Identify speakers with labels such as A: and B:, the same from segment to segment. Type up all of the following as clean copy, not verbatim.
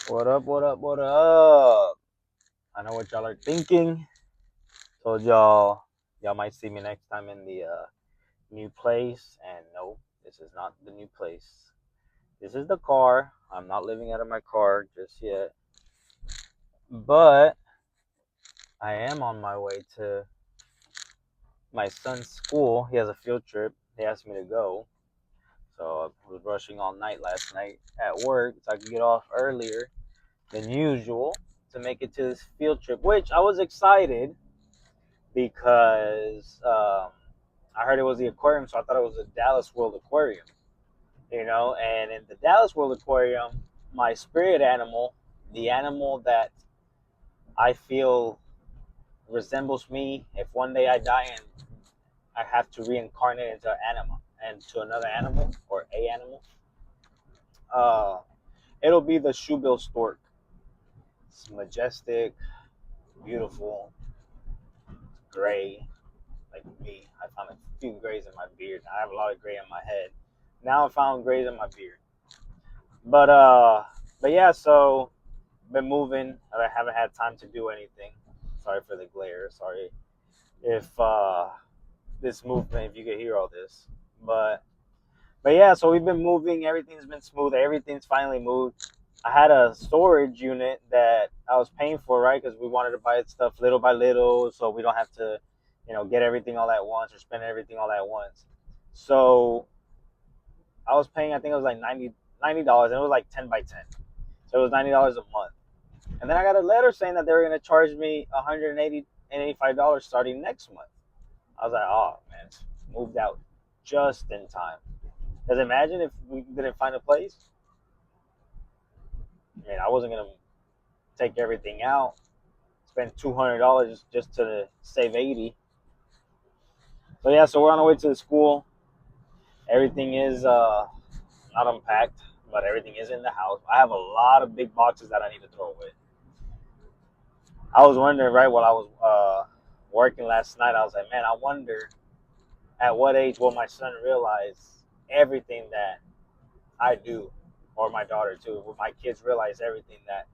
A: What up, what up, what up? I know what y'all are thinking. Told y'all might see me next time in the new place. And no, this is not the new place. This is the car. I'm not living out of my car just yet. But I am on my way to my son's school. He has a field trip. He asked me to go. So I was rushing all night last night at work so I could get off earlier than usual to make it to this field trip, which I was excited because I heard it was the aquarium, so I thought it was the Dallas World Aquarium, And in the Dallas World Aquarium, my spirit animal, the animal that I feel resembles me, if one day I die and I have to reincarnate into an animal and to another animal or a animal, uh, it'll be the shoebill stork. It's majestic, beautiful, gray, like me. I found a few grays in my beard. I have a lot of gray in my head. Now I found grays in my beard. But uh but yeah, so been moving. I haven't had time to do anything. Sorry for the glare. Sorry if this movement if you could hear all this. But but yeah, so we've been moving, everything's been smooth, everything's finally moved. I had a storage unit that I was paying for, right? Because we wanted to buy stuff little by little so we don't have to, get everything all at once or spend everything all at once. So I was paying, I think it was like $90, and it was like 10 by 10. So it was $90 a month. And then I got a letter saying that they were going to charge me $185 starting next month. I was like, oh man, moved out just in time. Because imagine if we didn't find a place. I mean, I wasn't going to take everything out, spend $200 just to save 80. So yeah, so we're on our way to the school. Everything is not unpacked, but everything is in the house. I have a lot of big boxes that I need to throw away. I was wondering, right, while I was working last night, I was like, man, I wonder at what age will my son realize everything that I do, or my daughter too? Will my kids realize everything that,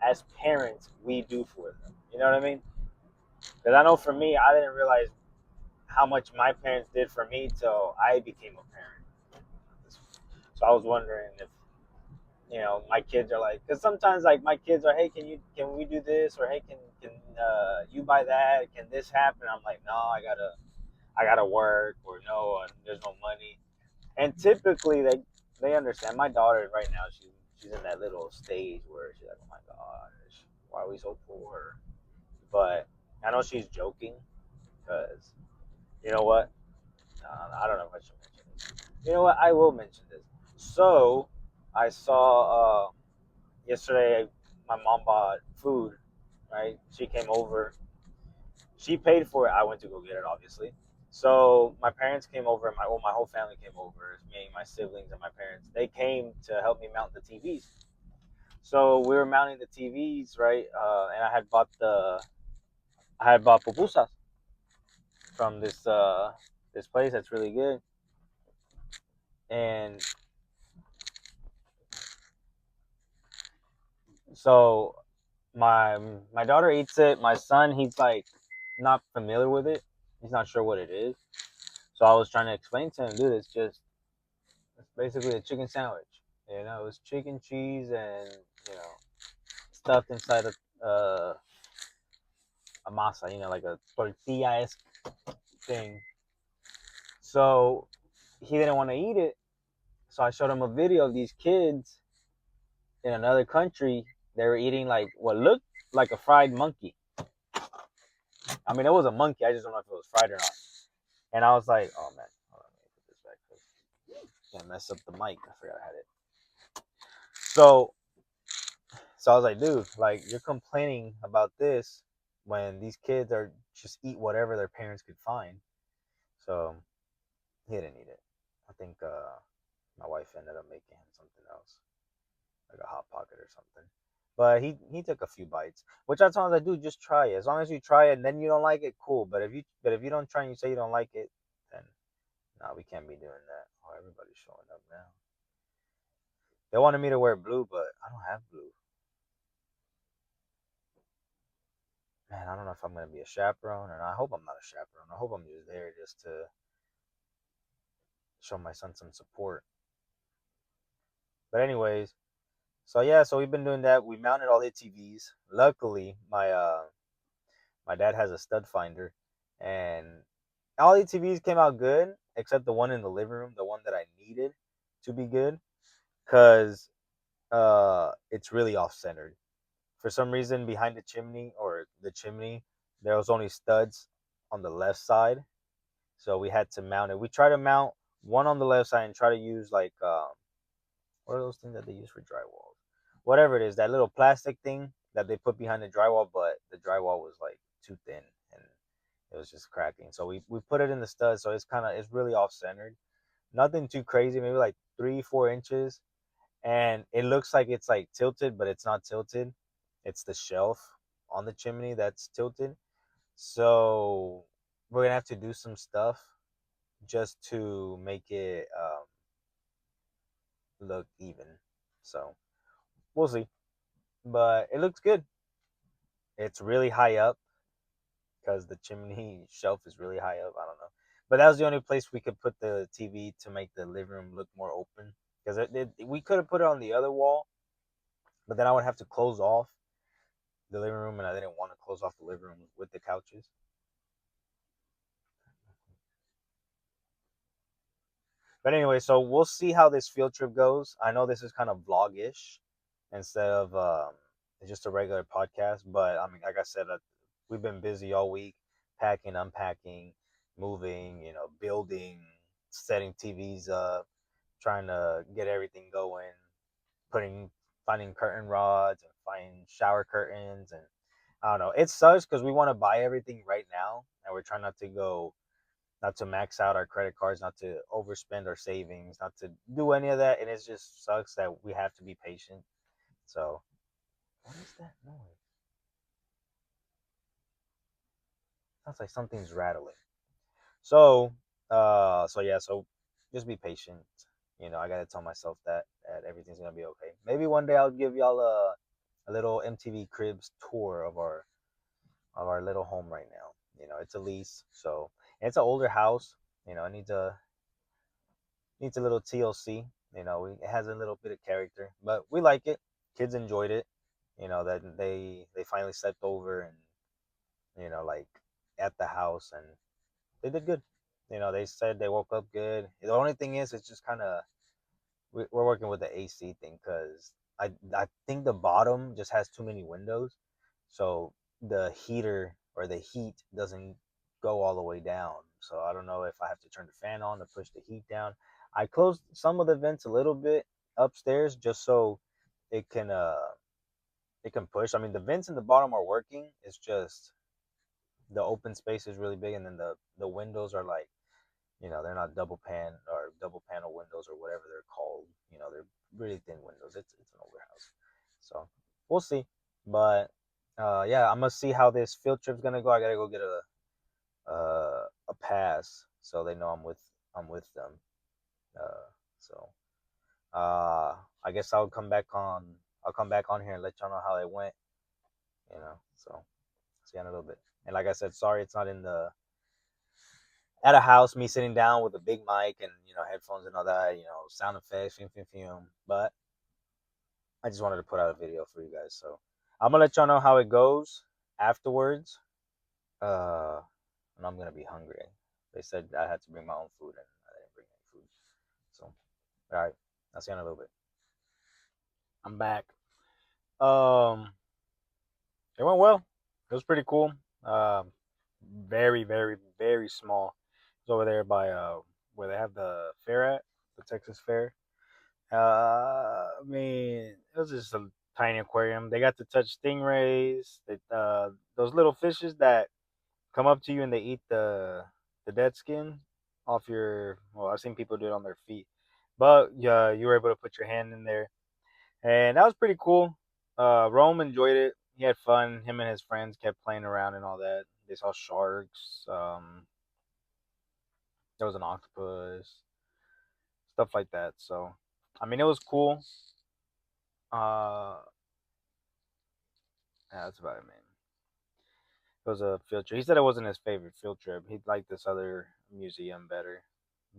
A: as parents, we do for them? You know what I mean? Because I know for me, I didn't realize how much my parents did for me till I became a parent. So I was wondering if my kids are like, because sometimes like my kids are, hey, can we do this, or hey, can you buy that? Can this happen? I'm like, no, I gotta work, or no, there's no money. And typically they understand. My daughter right now, she's in that little stage where she's like, oh my gosh, why are we so poor? But I know she's joking because you know what? I don't know if I should mention this. You know what? I will mention this. So I saw yesterday. My mom bought food. Right? She came over. She paid for it. I went to go get it, obviously. So my parents came over. My whole family came over. Me, my siblings, and my parents. They came to help me mount the TVs. So we were mounting the TVs, right? And I had bought pupusas from this place that's really good. And so my my daughter eats it. My son, he's like not familiar with it. He's not sure what it is. So I was trying to explain to him, dude, it's basically a chicken sandwich. It's chicken, cheese, and you know, stuffed inside a masa. Like a tortilla esque thing. So he didn't want to eat it. So I showed him a video of these kids in another country. They were eating like what looked like a fried monkey. I mean, it was a monkey. I just don't know if it was fried or not. And I was like, oh man, hold on, let me put this back because can't mess up the mic. I forgot I had it. So, so I was like, dude, like you're complaining about this when these kids are just eat whatever their parents could find. So he didn't eat it. I think my wife ended up making him something else, like a hot pocket or something. But he took a few bites, which I told him, like, dude, just try it. As long as you try it and then you don't like it, cool. But if you don't try and you say you don't like it, then no, we can't be doing that. Oh, everybody's showing up now. They wanted me to wear blue, but I don't have blue. man, I don't know if I'm gonna be a chaperone, and I hope I'm not a chaperone. I hope I'm just there just to show my son some support. But anyways, so yeah, so we've been doing that. We mounted all the TVs. Luckily, my dad has a stud finder, and all the TVs came out good except the one in the living room, the one that I needed to be good, because it's really off centered. For some reason, behind the chimney, there was only studs on the left side, so we had to mount it. We try to mount one on the left side and try to use like what are those things that they use for drywall? Whatever it is, that little plastic thing that they put behind the drywall, but the drywall was like too thin and it was just cracking. So we put it in the stud, so it's really off centered. Nothing too crazy, maybe like 3-4 inches, and it looks like it's like tilted, but it's not tilted. It's the shelf on the chimney that's tilted. So we're gonna have to do some stuff just to make it look even. So we'll see, but it looks good. It's really high up because the chimney shelf is really high up. I don't know, but that was the only place we could put the TV to make the living room look more open. Because we could have put it on the other wall, but then I would have to close off the living room, and I didn't want to close off the living room with the couches. But anyway, so we'll see how this field trip goes. I know this is kind of vlog-ish instead of just a regular podcast, but I mean, like I said, we've been busy all week, packing, unpacking, moving, building, setting TVs up, trying to get everything going, putting, finding curtain rods and finding shower curtains, and I don't know. It sucks because we want to buy everything right now, and we're trying not to max out our credit cards, not to overspend our savings, not to do any of that. And it just sucks that we have to be patient. So, what is that noise? Sounds like something's rattling. So, so yeah, so just be patient. I gotta tell myself that everything's gonna be okay. Maybe one day I'll give y'all a little MTV Cribs tour of our little home right now. It's a lease, so it's an older house. It needs a little TLC. It has a little bit of character, but we like it. Kids enjoyed it. That they finally stepped over and like at the house, and they did good. They said they woke up good. The only thing is, it's just kind of we're working with the AC thing because I think the bottom just has too many windows, so the heater or the heat doesn't go all the way down. So I don't know if I have to turn the fan on to push the heat down. I closed some of the vents a little bit upstairs just so it can uh it can push. I mean, the vents in the bottom are working. It's just the open space is really big, and then the windows are like, they're not double panel windows or whatever they're called. They're really thin windows. It's an older house, so we'll see. But yeah, I'm gonna see how this field trip's gonna go. I gotta go get a pass so they know I'm with them. So I guess I'll come back on here and let y'all know how it went. So see you in a little bit. And like I said, sorry it's not in the at a house, me sitting down with a big mic and headphones and all that, sound effects, film, film, film. But I just wanted to put out a video for you guys. So I'm gonna let y'all know how it goes afterwards. Uh, and I'm gonna be hungry. They said I had to bring my own food, and I didn't bring any food. So all right, I'll see you in a little bit. I'm back. Um, it went well. It was pretty cool. Um, very, very, very small. It's over there by where they have the fair at, the Texas Fair. I mean, it was just a tiny aquarium. They got to touch stingrays. Those little fishes that come up to you and they eat the dead skin off your. Well, I've seen people do it on their feet, but yeah, you were able to put your hand in there, and that was pretty cool. Rome enjoyed it. He had fun. Him and his friends kept playing around and all that. They saw sharks. There was an octopus, stuff like that. So, I mean, it was cool. Uh, yeah, that's about it, man. It was a field trip. He said it wasn't his favorite field trip. He liked this other museum better.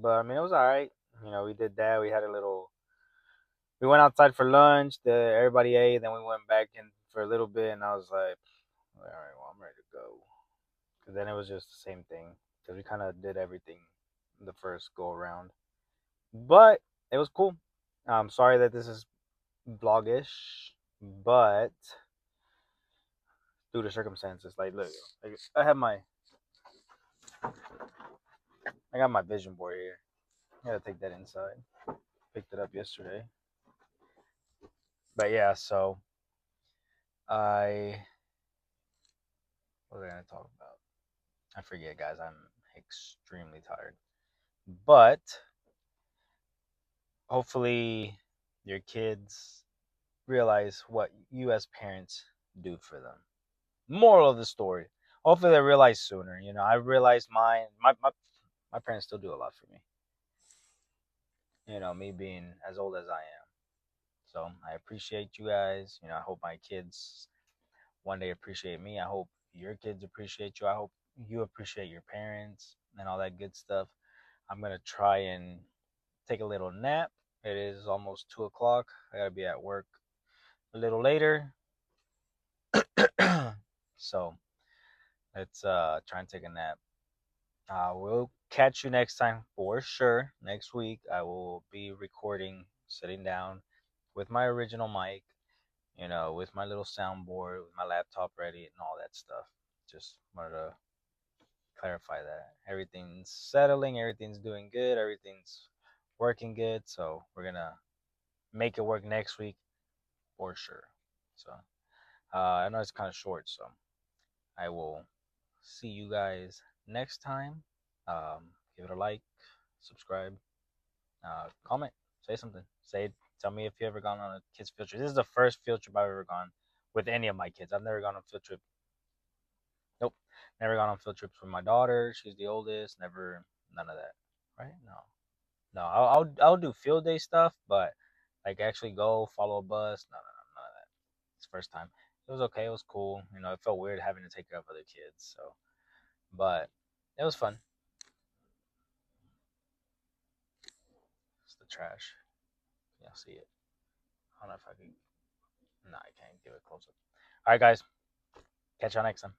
A: But I mean, it was all right. We did that. We had a little. We went outside for lunch. Everybody ate. Then we went back in for a little bit, and I was like, all right, well, I'm ready to go. Because then it was just the same thing. Because we kind of did everything the first go around. But it was cool. I'm sorry that this is vlogish, but due to circumstances, like, look, like, I got my vision board here. I gotta take that inside. Picked it up yesterday. But yeah, so I what was I gonna talk about? I forget, guys. I'm extremely tired. But hopefully your kids realize what you as parents do for them. Moral of the story. Hopefully they realize sooner. I realized my parents still do a lot for me. Me being as old as I am. So I appreciate you guys. I hope my kids one day appreciate me. I hope your kids appreciate you. I hope you appreciate your parents and all that good stuff. I'm gonna try and take a little nap. It is almost 2 o'clock. I gotta be at work a little later. So let's try and take a nap. We'll catch you next time for sure. Next week I will be recording, sitting down with my original mic, with my little soundboard, with my laptop ready and all that stuff. Just wanted to clarify that everything's settling, everything's doing good, everything's working good. So we're gonna make it work next week for sure. So I know it's kind of short, so I will see you guys next time. Give it a like, subscribe, comment, say something. Tell me if you ever gone on a kids field trip. This is the first field trip I've ever gone with any of my kids. I've never gone on a field trip. Nope, never gone on field trips with my daughter. She's the oldest. Never, none of that. Right? No, no. I'll do field day stuff, but like actually go follow a bus. No, no, no, none of that. It's first time. It was okay. It was cool. It felt weird having to take care of other kids. So, but it was fun. It's the trash. Yeah, see it. I don't know if I can. No, I can't give it close up. All right, guys. Catch y'all next time.